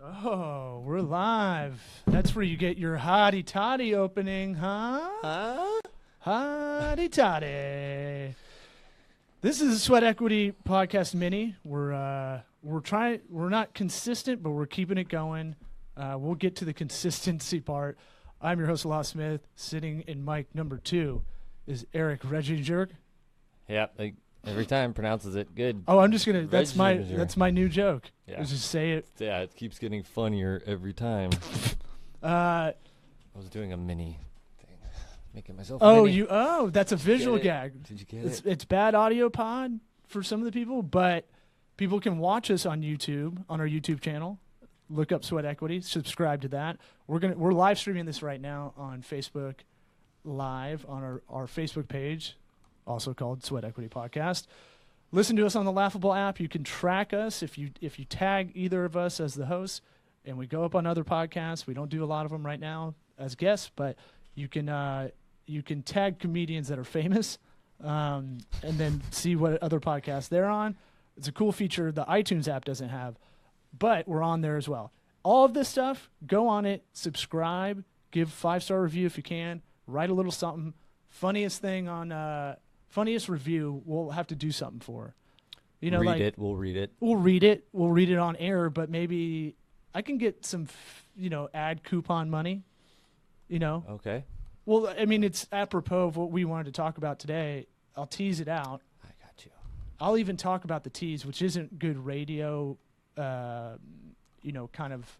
Oh, we're live. That's where you get your hottie toddy opening, huh? Hottie toddy. This is a Sweat Equity Podcast Mini. We're not consistent, but we're keeping it going. We'll get to the consistency part. I'm your host, Law Smith. Sitting in mic number 2 is Eric Reggie Jerk. Yep, like every time pronounces it good. Oh, I'm just gonna. That's my new joke. Yeah. Just say it. Yeah, it keeps getting funnier every time. I was doing a mini thing, making myself. Mini. That's a visual gag. Did you get it? It's bad audio pod for some of the people, but people can watch us on YouTube, on our YouTube channel. Look up Sweat Equity, subscribe to that. We're live streaming this right now on Facebook Live on our Facebook page, also called Sweat Equity Podcast. Listen to us on the Laughable app. You can track us if you tag either of us as the host, and we go up on other podcasts. We don't do a lot of them right now as guests, but you can tag comedians that are famous, and then see what other podcasts they're on. It's a cool feature the iTunes app doesn't have, but we're on there as well. All of this stuff, go on it, subscribe, give 5-star review if you can, write a little something. Funniest review we'll have to do something for. We'll read it. We'll read it. We'll read it on air, but maybe I can get some, ad coupon money, Okay. Well, I mean, it's apropos of what we wanted to talk about today. I'll tease it out. I got you. I'll even talk about the tease, which isn't good radio, kind of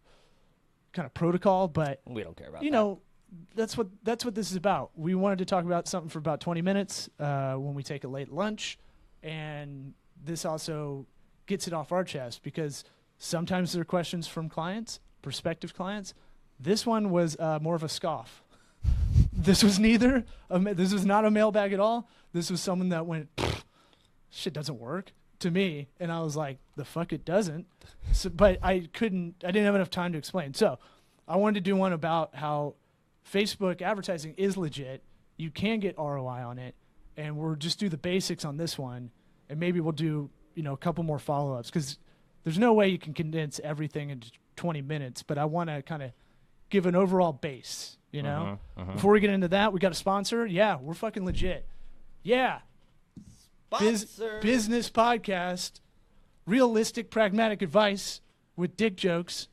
protocol, but we don't care about that. That's what this is about. We wanted to talk about something for about 20 minutes when we take a late lunch, and this also gets it off our chest because sometimes there are questions from clients, prospective clients. This one was more of a scoff. This was this was not a mailbag at all. This was someone that went, shit doesn't work to me, and I was like, the fuck it doesn't. So, but I didn't have enough time to explain. So I wanted to do one about how Facebook advertising is legit. You can get ROI on it, and we'll just do the basics on this one, and maybe we'll do a couple more follow-ups because there's no way you can condense everything into 20 minutes. But I want to kind of give an overall base. Before we get into that, we got a sponsor. Yeah, we're fucking legit. Yeah, business podcast, realistic, pragmatic advice with dick jokes.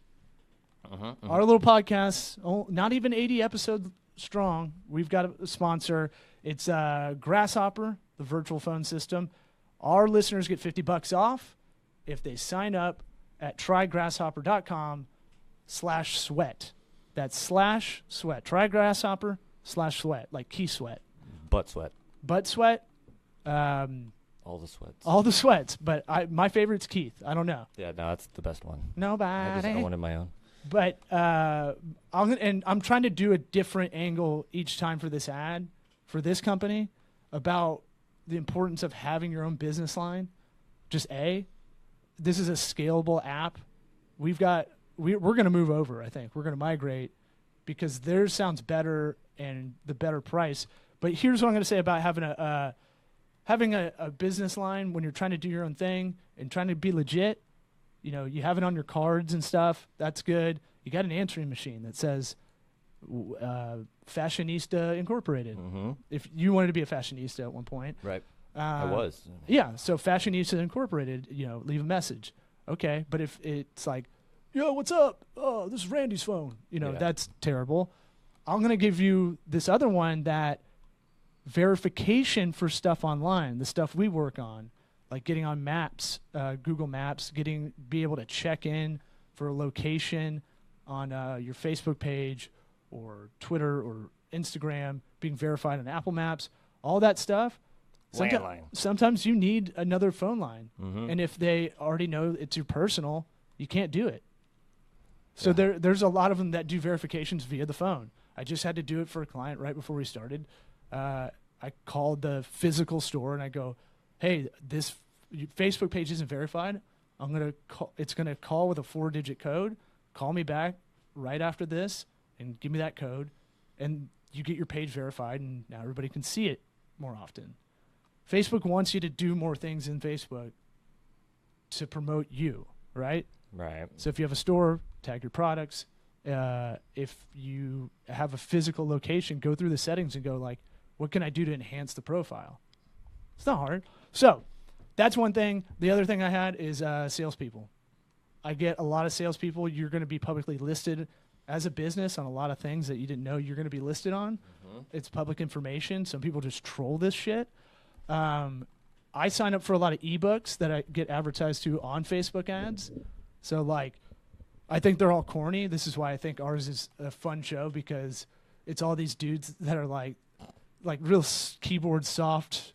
Our little podcast, not even 80 episodes strong. We've got a sponsor. It's Grasshopper, the virtual phone system. Our listeners get $50 off if they sign up at trygrasshopper.com/sweat. That's /sweat. Trygrasshopper/sweat, like key sweat. Butt sweat. All the sweats. But my favorite's Keith. I don't know. Yeah, no, that's the best one. Nobody. I just wanted my own. But I'm trying to do a different angle each time for this ad, for this company, about the importance of having your own business line. This is a scalable app. We're going to move over, I think. We're going to migrate because theirs sounds better and the better price. But here's what I'm going to say about having a business line when you're trying to do your own thing and trying to be legit. You have it on your cards and stuff. That's good. You got an answering machine that says Fashionista Incorporated. If you wanted to be a fashionista at one point. Right. I was. Yeah, so Fashionista Incorporated, leave a message. Okay, but if it's like, yo, what's up? Oh, this is Randy's phone. That's terrible. I'm going to give you this other one that verification for stuff online, the stuff we work on, like getting on maps, Google Maps, be able to check in for a location on your Facebook page or Twitter or Instagram, being verified on Apple Maps, all that stuff. Sometimes you need another phone line. And if they already know it's your personal, you can't do it. So there's a lot of them that do verifications via the phone. I just had to do it for a client right before we started. I called the physical store and I go, hey, this Facebook page isn't verified. It's going to call with a 4-digit code. Call me back right after this and give me that code. And you get your page verified and now everybody can see it more often. Facebook wants you to do more things in Facebook to promote you, right? Right. So if you have a store, tag your products. If you have a physical location, go through the settings and go like, what can I do to enhance the profile? It's not hard. So that's one thing. The other thing I had is salespeople. I get a lot of salespeople. You're going to be publicly listed as a business on a lot of things that you didn't know you're going to be listed on. It's public information. Some people just troll this shit. I sign up for a lot of ebooks that I get advertised to on Facebook ads. So like, I think they're all corny. This is why I think ours is a fun show, because it's all these dudes that are like real keyboard soft,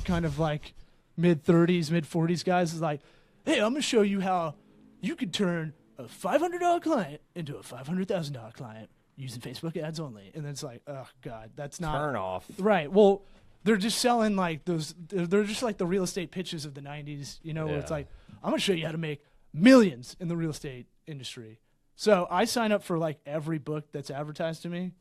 kind of like mid-30s, mid-40s guys. Is like, hey, I'm going to show you how you could turn a $500 client into a $500,000 client using Facebook ads only. And then it's like, oh, God, that's not... Turn off. Right. Well, they're just selling like those... They're just like the real estate pitches of the 90s, you know, where it's like, I'm going to show you how to make millions in the real estate industry. So I sign up for like every book that's advertised to me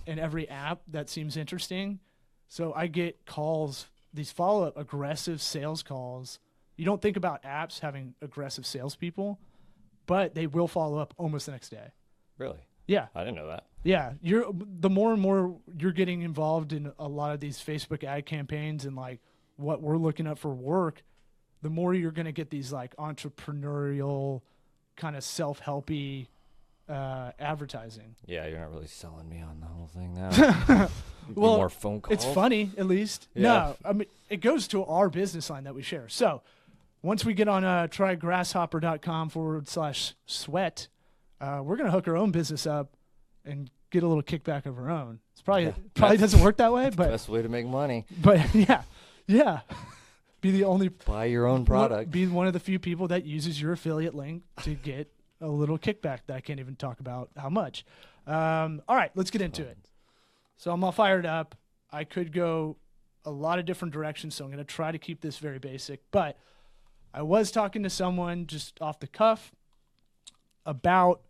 and every app that seems interesting. So I get calls, these follow-up aggressive sales calls. You don't think about apps having aggressive salespeople, but they will follow up almost the next day. Really? Yeah. I didn't know that. Yeah. The more and more you're getting involved in a lot of these Facebook ad campaigns and like what we're looking up for work, the more you're going to get these like entrepreneurial kind of self-helpy advertising. Yeah, you're not really selling me on the whole thing now. Well, more phone calls. It's funny, at least. Yeah. No, I mean, it goes to our business line that we share. So once we get on trygrasshopper.com/sweat, we're going to hook our own business up and get a little kickback of our own. It's probably doesn't work that way, but best way to make money. But yeah. Be the only buy your own product. Be one of the few people that uses your affiliate link to get a little kickback that I can't even talk about how much. All right, let's get into it. So I'm all fired up. I could go a lot of different directions, so I'm going to try to keep this very basic. But I was talking to someone just off the cuff about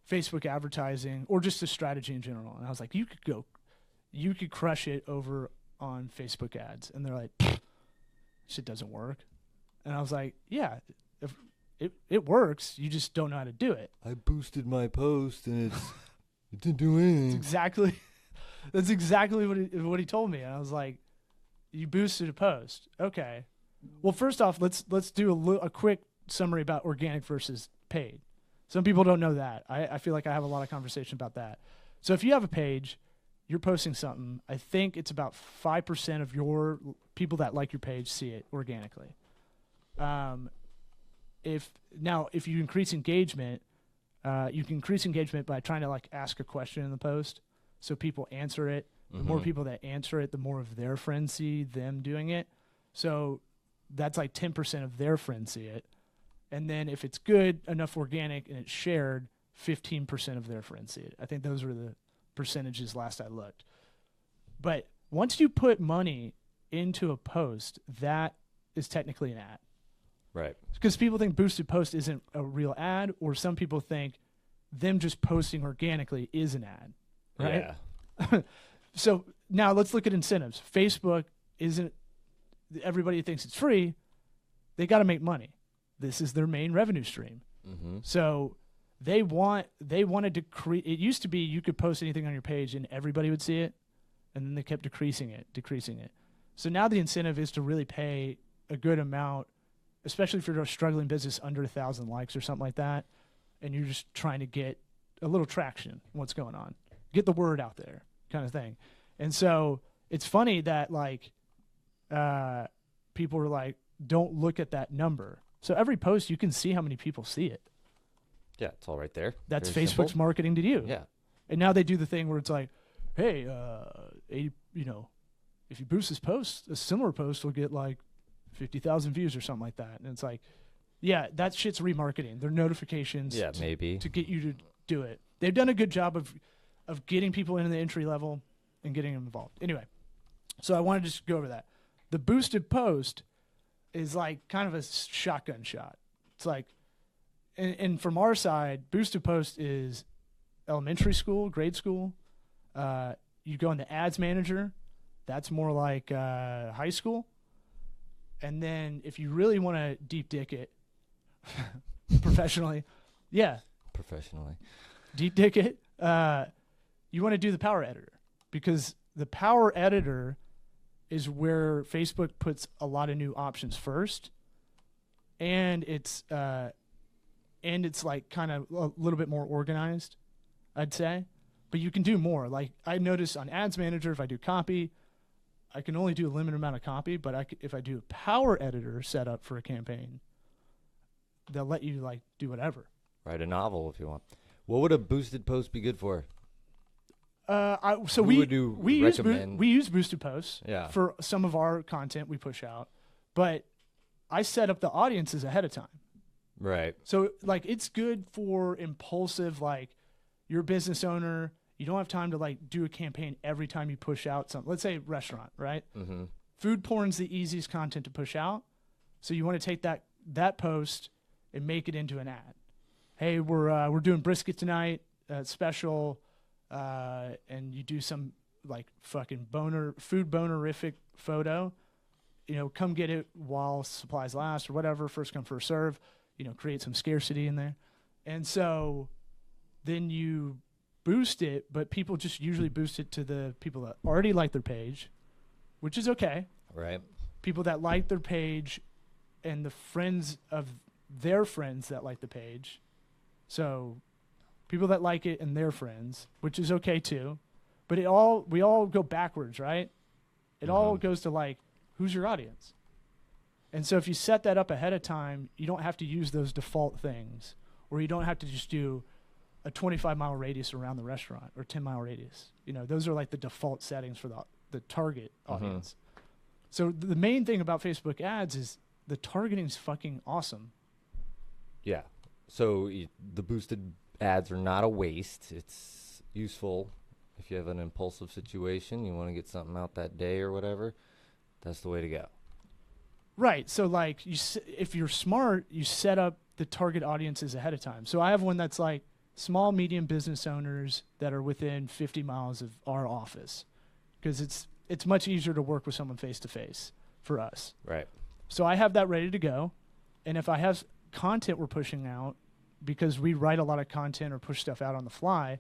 Facebook advertising or just the strategy in general. And I was like, you could crush it over on Facebook ads. And they're like, shit doesn't work. And I was like, yeah, if it works, you just don't know how to do it. I boosted my post and it didn't do anything. That's exactly what he told me. And I was like, you boosted a post. Okay. Well, first off, let's do a quick summary about organic versus paid. Some people don't know that. I feel like I have a lot of conversation about that. So if you have a page, you're posting something, I think it's about 5% of your people that like your page see it organically. If you increase engagement, you can increase engagement by trying to like ask a question in the post so people answer it. The more people that answer it, the more of their friends see them doing it. So that's like 10% of their friends see it. And then if it's good enough organic and it's shared, 15% of their friends see it. I think those were the percentages last I looked. But once you put money into a post, that is technically an ad. Right. Because people think boosted post isn't a real ad, or some people think them just posting organically is an ad. Right? Yeah. So now let's look at incentives. Facebook isn't, everybody thinks it's free. They got to make money. This is their main revenue stream. So they wanted to create, it used to be you could post anything on your page and everybody would see it. And then they kept decreasing it. So now the incentive is to really pay a good amount, especially if you're a struggling business under 1,000 likes or something like that. And you're just trying to get a little traction in what's going on. Get the word out there kind of thing. And so it's funny that like people are like, don't look at that number. So every post you can see how many people see it. Yeah, it's all right there. That's Very Facebook's simple. marketing to you. Yeah. And now they do the thing where it's like, hey, if you boost this post, a similar post will get like 50,000 views or something like that. And it's like, yeah, that shit's remarketing. They're notifications maybe to get you to do it. They've done a good job of getting people into the entry level and getting them involved. Anyway, so I wanted to just go over that. The boosted post is like kind of a shotgun shot. It's like, and from our side, boosted post is elementary school, grade school. You go into ads manager. That's more like high school. And then if you really want to deep dick it professionally, Yeah. Professionally. Deep ticket. You want to do the power editor, because the power editor is where Facebook puts a lot of new options first, and it's like kind of a little bit more organized, I'd say. But you can do more. Like I noticed on Ads Manager, if I do copy, I can only do a limited amount of copy. But if I do a power editor setup for a campaign, they'll let you like do whatever. Write a novel if you want. What would a boosted post be good for? We use boosted posts for some of our content we push out, but I set up the audiences ahead of time. Right. So like it's good for impulsive, like you're a business owner, you don't have time to like do a campaign every time you push out something. Let's say restaurant, right? Mm-hmm. Food porn's the easiest content to push out. So you want to take that post and make it into an ad. Hey, we're doing brisket tonight, special. And you do some like fucking food bonerific photo, come get it while supplies last or whatever, first come, first serve, create some scarcity in there. And so then you boost it, but people just usually boost it to the people that already like their page, which is okay. Right. People that like their page and the friends of their friends that like the page. So people that like it and their friends, which is okay too. But we all go backwards, right? It all goes to like, who's your audience? And so if you set that up ahead of time, you don't have to use those default things, or you don't have to just do a 25-mile radius around the restaurant or 10-mile radius. Those are like the default settings for the target audience. So the main thing about Facebook ads is the targeting is fucking awesome. Yeah. So the boosted ads are not a waste. It's useful if you have an impulsive situation, you want to get something out that day or whatever. That's the way to go. Right. So like if you're smart, you set up the target audiences ahead of time. So I have one that's like small, medium business owners that are within 50 miles of our office, because it's much easier to work with someone face to face for us. Right. So I have that ready to go. And if I have content we're pushing out, because we write a lot of content or push stuff out on the fly,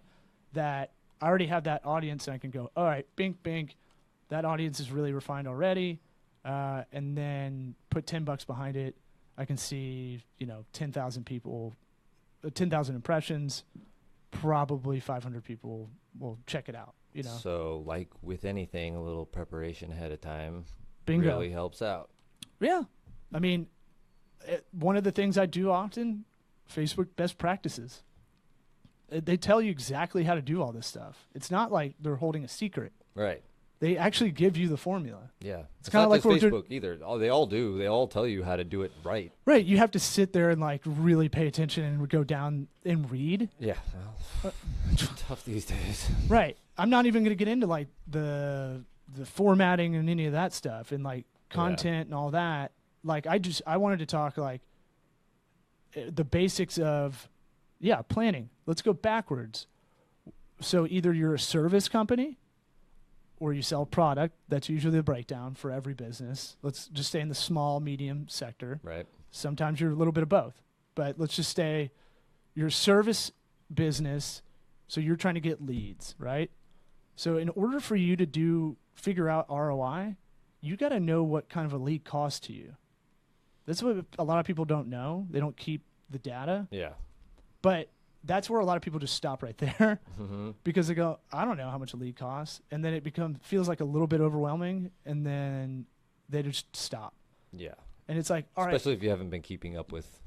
that I already have that audience, and I can go, all right, bink, bink, that audience is really refined already, and then put $10 behind it. I can see, 10,000 people, 10,000 impressions, probably 500 people will check it out, So like with anything, a little preparation ahead of time Bingo. really helps out. Yeah. I mean, one of the things I do often, Facebook best practices. They tell you exactly how to do all this stuff. It's not like they're holding a secret. Right. They actually give you the formula. Yeah. It's kind of like Facebook either. They all do. They all tell you how to do it right. Right. You have to sit there and like really pay attention and go down and read. Yeah. Well, it's tough these days. Right. I'm not even going to get into like the formatting and any of that stuff and like content and all that. Like I wanted to talk like the basics of, planning. Let's go backwards. So either you're a service company or you sell product. That's usually the breakdown for every business. Let's just stay in the small, medium sector. Right. Sometimes you're a little bit of both. But let's just stay, you're a service business, so you're trying to get leads, right? So in order for you to figure out ROI, you got to know what kind of a lead costs to you. That's what a lot of people don't know. They don't keep the data. Yeah. But that's where a lot of people just stop right there Mm-hmm. because they go, I don't know how much a lead costs. And then it feels like a little bit overwhelming, and then they just stop. Yeah. And it's like, all right. Especially if you haven't been keeping up with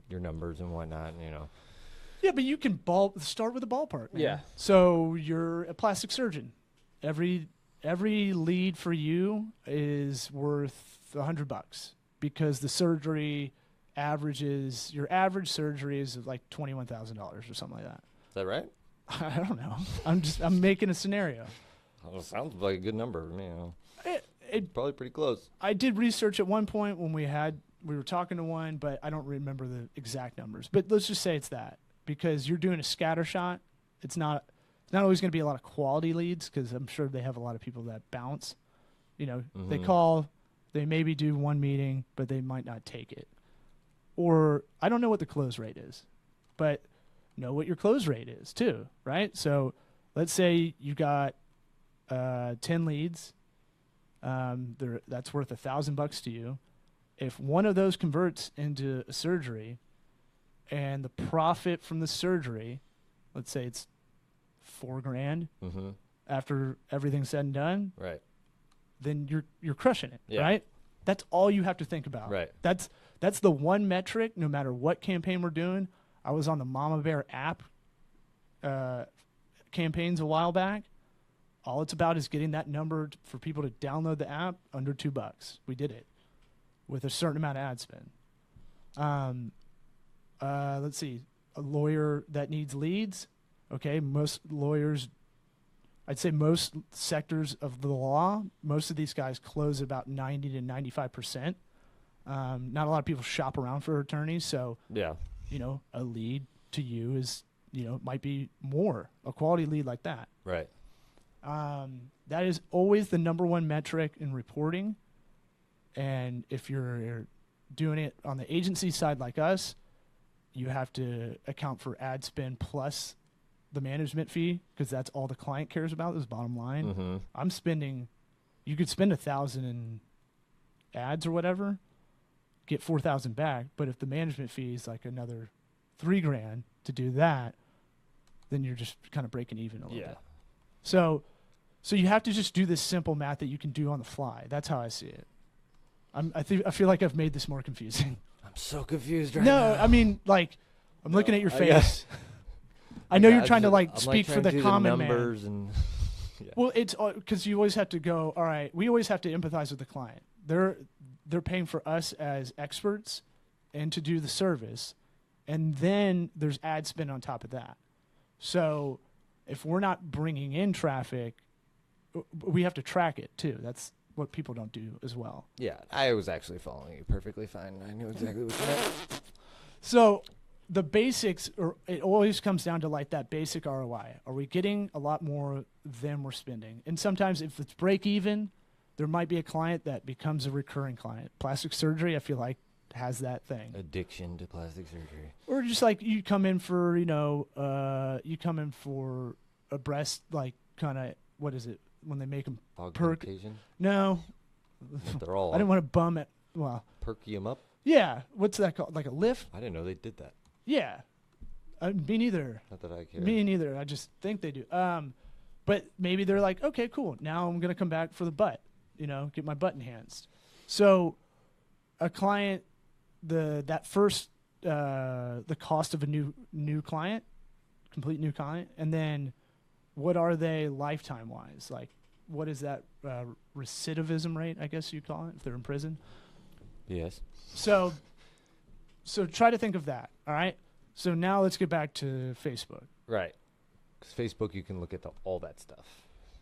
your numbers and whatnot, Yeah, but you can start with a ballpark, man. Yeah. So you're a plastic surgeon. Every lead for you is worth $100 because the surgery your average surgery is like $21,000 or something like that. Is that right? I don't know. I'm making a scenario. Well, it sounds like a good number. It Probably pretty close. I did research at one point when we were talking to one, but I don't remember the exact numbers. But let's just say it's that, because you're doing a scatter shot. It's not always going to be a lot of quality leads, because I'm sure they have a lot of people that bounce. They call, they maybe do one meeting, but they might not take it. Or I don't know what the close rate is, but know what your close rate is too, right? So let's say you got 10 leads. That's worth $1,000 to you. If one of those converts into a surgery, and the profit from the surgery, let's say it's $4,000 after everything's said and done, right? Then you're crushing it, right? That's all you have to think about. Right. That's the one metric. No matter what campaign we're doing, I was on the Mama Bear app campaigns a while back. All it's about is getting that number for people to download the app under $2. We did it with a certain amount of ad spend. Let's see, a lawyer that needs leads. Okay, most lawyers, I'd say most sectors of the law, most of these guys close about 90 to 95%. Not a lot of people shop around for attorneys, so a lead to you is might be more a quality lead like that. Right. That is always the number one metric in reporting. And if you're doing it on the agency side like us, you have to account for ad spend plus the management fee, because that's all the client cares about is bottom line. I'm spending, you could spend $1,000 in ads or whatever, get $4,000 back. But if the management fee is like another $3,000 to do that, then you're just kind of breaking even a little bit. So you have to just do this simple math that you can do on the fly. That's how I see it. I feel like I've made this more confusing. I'm so confused right now. No, I mean, like, I'm looking at your face. I know you're trying to speak for the common man. And well, it's because you always have to go, all right, we always have to empathize with the client. They're paying for us as experts and to do the service. And then there's ad spend on top of that. So if we're not bringing in traffic, we have to track it too. That's what people don't do as well. Yeah, I was actually following you perfectly fine. I knew exactly what you meant. So the basics, it always comes down to like that basic ROI. Are we getting a lot more than we're spending? And sometimes if it's break even, there might be a client that becomes a recurring client. Plastic surgery, I feel like, has that thing. Addiction to plastic surgery. Or just like you come in for, a breast, like kind of, what is it? When they make them augmentation? No. They're all. I didn't want to bum it. Well, perky them up? Yeah. What's that called? Like a lift? I didn't know they did that. Yeah. Me neither. Not that I care. Me neither. I just think they do. But maybe they're like, okay, cool. Now I'm going to come back for the butt, get my butt enhanced. So a client, the cost of a new client, complete new client, and then what are they lifetime wise? Like, what is that recidivism rate, I guess you call it, if they're in prison? Yes. So try to think of that, all right? So now let's get back to Facebook. Right. Because Facebook, you can look at all that stuff.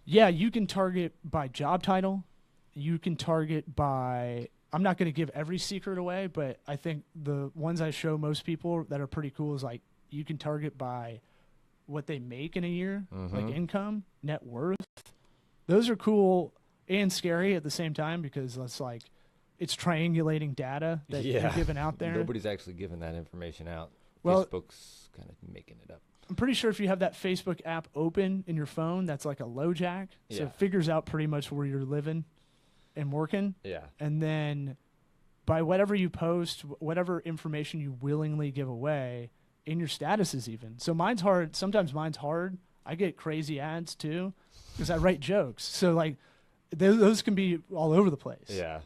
Yeah, you can target by job title. You can target by, I'm not going to give every secret away, but I think the ones I show most people that are pretty cool is like you can target by what they make in a year, like income, net worth. Those are cool and scary at the same time because it's triangulating data that you're giving out there. Nobody's actually giving that information out. Well, Facebook's kind of making it up. I'm pretty sure if you have that Facebook app open in your phone, that's like a low jack. So it figures out pretty much where you're living and working. Yeah. And then by whatever you post, whatever information you willingly give away, in your statuses even. So mine's hard. Sometimes mine's hard. I get crazy ads too because I write jokes. So like those can be all over the place. Yeah.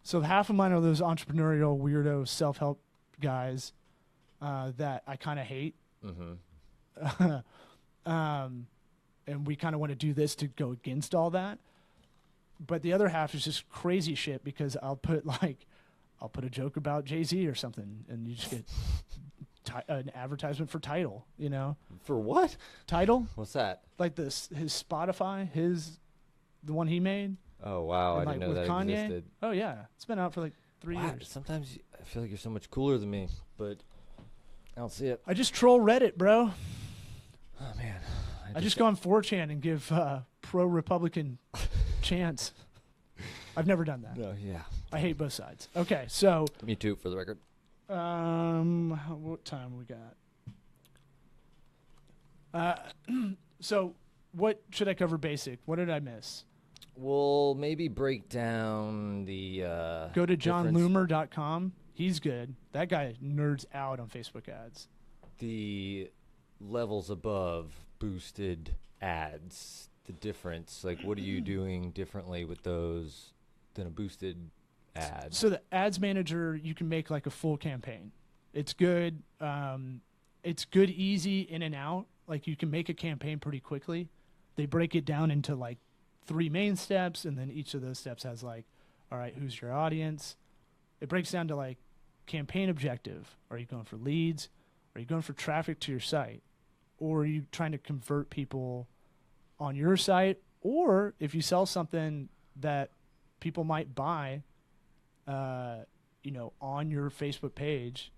So half of mine are those entrepreneurial weirdo self-help guys that I kind of hate. And we kind of want to do this to go against all that. But the other half is just crazy shit because I'll put a joke about Jay-Z or something and you just get an advertisement for Tidal, For what? Tidal? What's that? Like his Spotify, the one he made. Oh, wow. And I didn't know that Kanye. existed. Oh, yeah. It's been out for like 3 years. Sometimes I feel like you're so much cooler than me, but I don't see it. I just troll Reddit, bro. Oh, man. I just go on 4chan and give pro-Republican chants. I've never done that. No, yeah. I hate both sides. Okay, so... Me too, for the record. What time we got? So what should I cover basic? What did I miss? We'll maybe break down the Go to difference- johnloomer.com. He's good. That guy nerds out on Facebook ads. the levels above boosted ads, the difference. Like, what are you doing differently with those than a boosted ad? So the ads manager, you can make like a full campaign. It's good. It's good, easy in and out. Like you can make a campaign pretty quickly. They break it down into like 3 main steps, and then each of those steps has like, all right, who's your audience? It breaks down to like campaign objective. Are you going for leads? Are you going for traffic to your site? Or are you trying to convert people on your site? Or if you sell something that people might buy, on your Facebook page,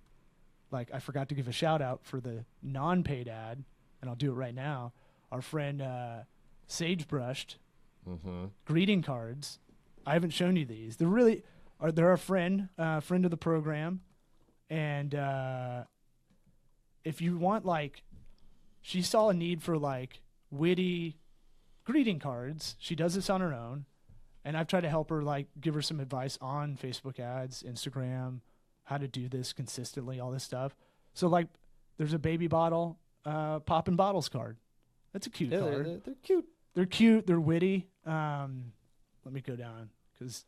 like I forgot to give a shout out for the non-paid ad, and I'll do it right now. Our friend Sagebrushed greeting cards. I haven't shown you these. They're a friend of the program, and if you want, like, she saw a need for like witty greeting cards. She does this on her own, and I've tried to help her, like, give her some advice on Facebook ads, Instagram, how to do this consistently, all this stuff. So like, there's a baby bottle popping bottles card. That's a cute card. They're cute. They're cute. They're witty. Let me go down because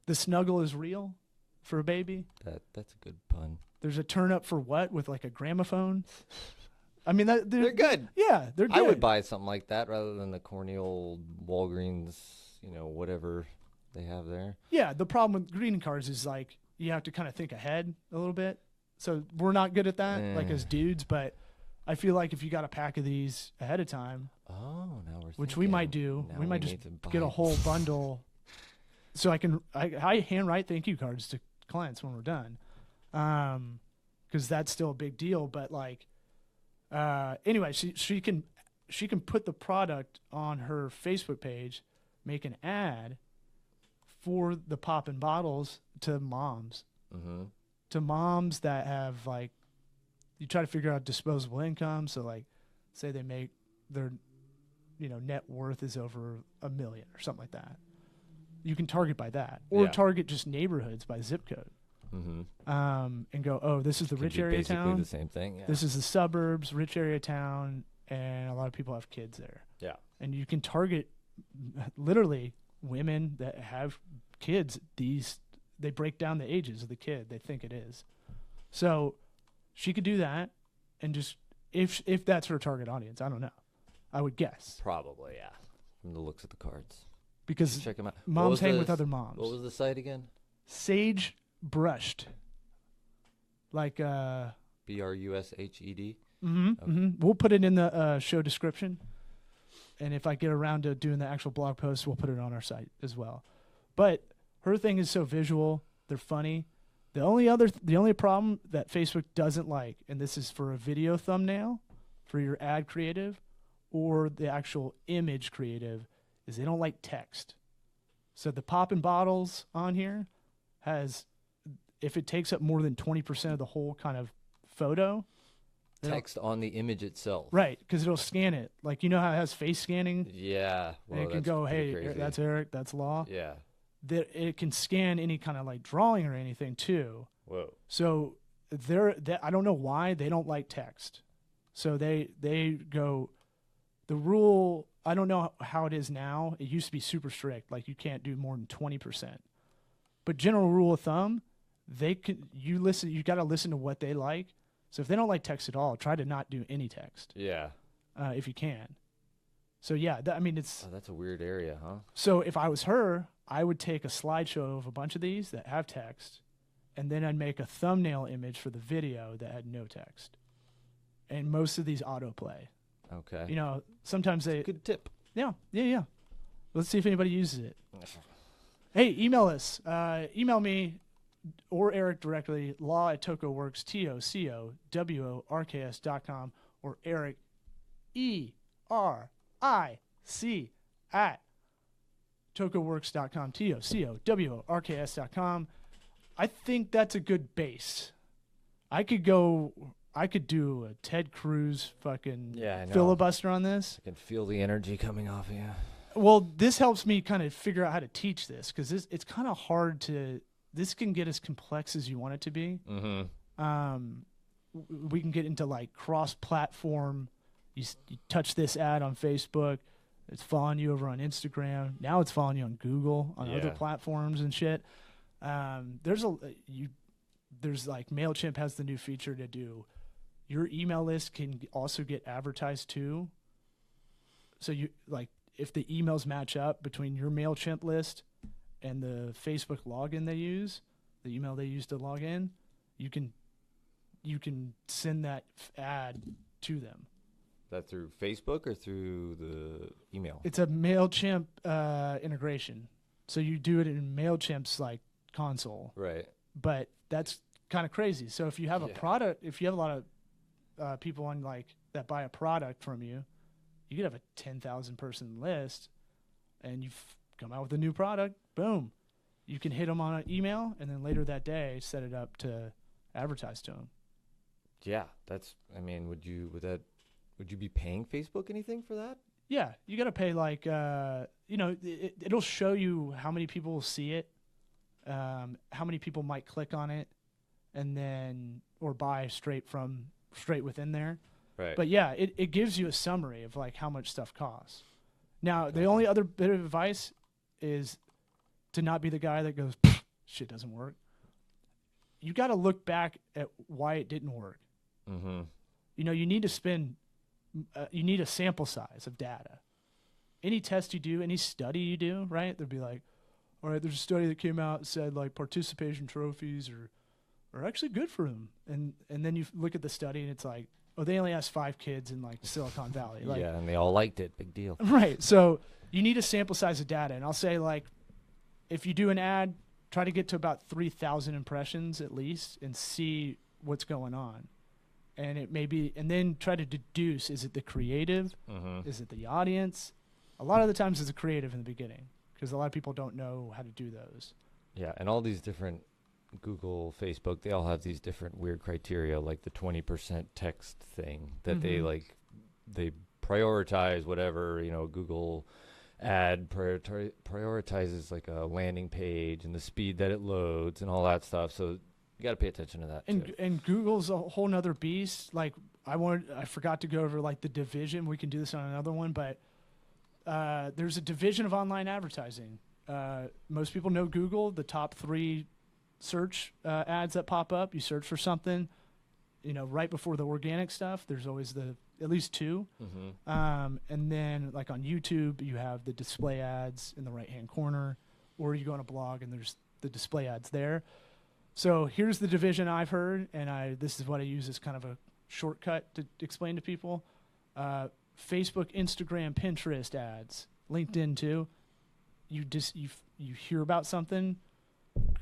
the snuggle is real for a baby. That's a good pun. There's a turn up for what with like a gramophone. I mean, they're good. Yeah, they're good. I would buy something like that rather than the corny old Walgreens, whatever they have there. Yeah, the problem with greeting cards is like you have to kind of think ahead a little bit. So we're not good at that, like as dudes, but I feel like if you got a pack of these ahead of time, which we might do, we might just get a whole bundle. So I handwrite thank you cards to clients when we're done, because that's still a big deal. But like, anyway, she can put the product on her Facebook page, make an ad for the poppin' bottles to moms. To moms that have, like, you try to figure out disposable income. So like, say they make their, net worth is over $1 million or something like that. You can target by that, or target just neighborhoods by zip code. And go, oh, this is the rich area basically town. The same thing. Yeah. This is the suburbs, rich area town, and a lot of people have kids there. Yeah. And you can target literally women that have kids. They break down the ages of the kid they think it is. So she could do that, and just if that's her target audience, I don't know. I would guess. Probably, yeah. From the looks of the cards. Because check them out. Moms hang with other moms. What was the site again? Sagebrushed. Like BRUSHED? We'll put it in the show description. And if I get around to doing the actual blog post, we'll put it on our site as well. But her thing is so visual. They're funny. The only problem that Facebook doesn't like, and this is for a video thumbnail, for your ad creative, or the actual image creative, is they don't like text. So the poppin' bottles on here has, if it takes up more than 20% of the whole kind of photo. Text on the image itself. Right, because it'll scan it. Like, how it has face scanning? Yeah. Well, it can go, hey, crazy. That's Eric, that's Law. Yeah. It can scan any kind of like drawing or anything too. Whoa. So I don't know why they don't like text. So they go, the rule, I don't know how it is now. It used to be super strict. Like you can't do more than 20%. But general rule of thumb, you got to listen to what they like. So if they don't like text at all, try to not do any text. Yeah. If you can. So yeah, it's. Oh, that's a weird area, huh? So if I was her, I would take a slideshow of a bunch of these that have text, and then I'd make a thumbnail image for the video that had no text. And most of these autoplay. Okay. Sometimes that's a good tip. Yeah. Let's see if anybody uses it. Hey, email us. Email me or Eric directly, law@tocoworks, TOCOWORKS.com, or Eric, ERIC, at tocoworks.com, TOCOWORKS.com. I think that's a good base. I could go I could do a Ted Cruz fucking Yeah, I know. filibuster on this. I can feel the energy coming off of you. Well, this helps me kind of figure out how to teach this because it's kind of hard to. This can get as complex as you want it to be. We can get into like cross-platform. You touch this ad on Facebook, it's following you over on Instagram. Now it's following you on Google, on other platforms and shit. There's like MailChimp has the new feature to do. Your email list can also get advertised too. So you like if the emails match up between your MailChimp list and the Facebook login they use, the email they use to log in, you can send that ad to them. Is that through Facebook or through the email? It's a MailChimp integration. So you do it in MailChimp's like console. Right. But that's kind of crazy. So if you have a product, if you have a lot of people on like that buy a product from you, you could have a 10,000 person list and you've come out with a new product. Boom. You can hit them on an email and then later that day set it up to advertise to them. Yeah, would you be paying Facebook anything for that? Yeah, you got to pay like it'll show you how many people will see it, how many people might click on it, and then or buy straight within there. Right. But yeah, it gives you a summary of like how much stuff costs. Now, the only other bit of advice is to not be the guy that goes, shit doesn't work. You got to look back at why it didn't work. Mm-hmm. You need to you need a sample size of data. Any test you do, any study you do, right? They'll be like, all right, there's a study that came out and said like participation trophies are actually good for them. And then you look at the study and it's like, oh, they only asked 5 kids in like Silicon Valley. Like, yeah, and they all liked it. Big deal. Right. So you need a sample size of data. And I'll say like, if you do an ad, try to get to about 3,000 impressions at least and see what's going on. And it may be, and then try to deduce, is it the creative? Mm-hmm. Is it the audience? A lot of the times it's the creative in the beginning because a lot of people don't know how to do those. Yeah, and all these different Google, Facebook, they all have these different weird criteria, like the 20% text thing that they prioritize whatever, Google ad prioritizes like a landing page and the speed that it loads and all that stuff. So you got to pay attention to that too. And Google's a whole nother beast. Like I forgot to go over like the division. We can do this on another one, but there's a division of online advertising. Most people know Google, the top 3 search ads that pop up. You search for something, right before the organic stuff, there's always at least 2. Mm-hmm. And then like on YouTube, you have the display ads in the right-hand corner, or you go on a blog and there's the display ads there. So here's the division I've heard, and this is what I use as kind of a shortcut to explain to people. Facebook, Instagram, Pinterest ads, LinkedIn too. You hear about something,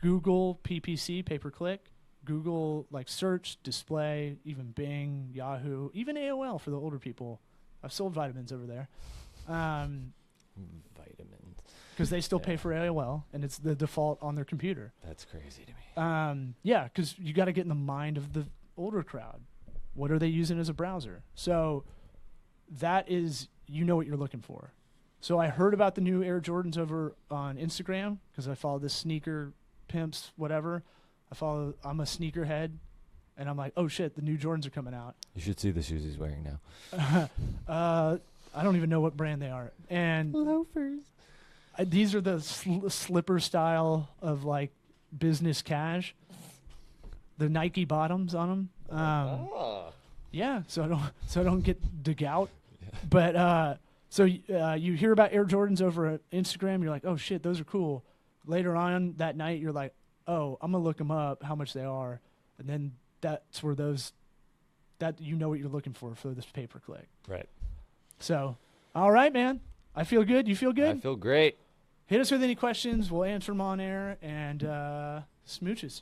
Google PPC, pay-per-click, Google like search, display, even Bing, Yahoo, even AOL for the older people. I've sold vitamins over there. Vitamins. Because they still pay for AOL, and it's the default on their computer. That's crazy to me. Yeah, because you got to get in the mind of the older crowd. What are they using as a browser? So that is, what you're looking for. So I heard about the new Air Jordans over on Instagram because I follow this sneaker pimps, whatever. I'm a sneakerhead, and I'm like, oh shit, the new Jordans are coming out. You should see the shoes he's wearing now. I don't even know what brand they are. And loafers. These are the slipper style of like business cash. The Nike bottoms on them. Yeah, so I don't get the gout. Yeah. But so you hear about Air Jordans over at Instagram. You're like, oh shit, those are cool. Later on that night, you're like, oh, I'm gonna look them up, how much they are, and then that's where what you're looking for this pay-per-click. Right. So, all right, man. I feel good. You feel good? I feel great. Hit us with any questions. We'll answer them on air, and smooches.